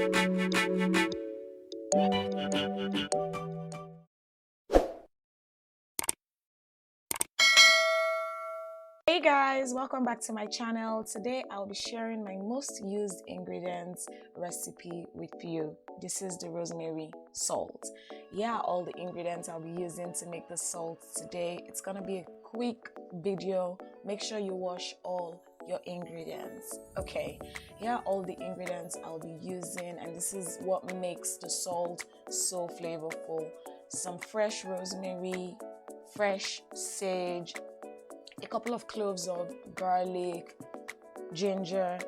Hey guys, welcome back to my channel. Today I'll be sharing my most used ingredients recipe with you. This is the rosemary salt. Yeah, all the ingredients I'll be using to make the salt today. It's gonna be a quick video. Make sure you wash all your ingredients. Okay, here are all the ingredients I'll be using, and this is what makes the salt so flavorful. Some fresh rosemary, fresh sage, a couple of cloves of garlic, ginger,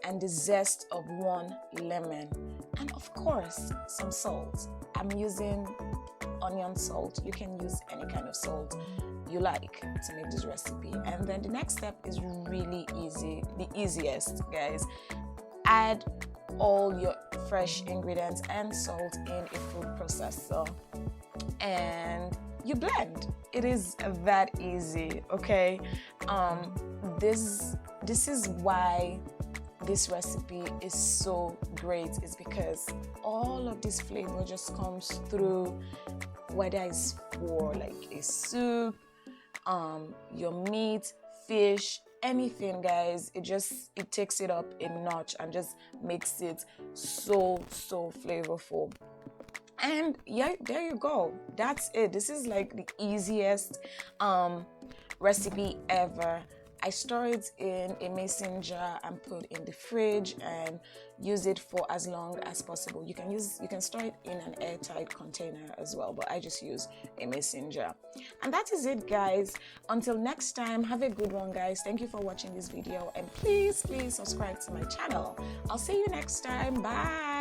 and the zest of 1 lemon, and of course some salt. I'm using onion salt. You can use any kind of salt you like to make this recipe. And then the next step is really easy, the easiest, guys. Add all your fresh ingredients and salt in a food processor and you blend. It is that easy. Okay, this is why this recipe is so great. Is because all of this flavor just comes through, whether it's for like a soup, your meat, fish, anything, guys. It takes it up a notch and just makes it so flavorful. And yeah, there you go. That's it. This is like the easiest recipe ever. I store it in a mason jar and put in the fridge and use it for as long as possible. You can store it in an airtight container as well, but I just use a mason jar. And that is it, guys. Until next time, have a good one, guys. Thank you for watching this video, and please subscribe to my channel. I'll see you next time. Bye.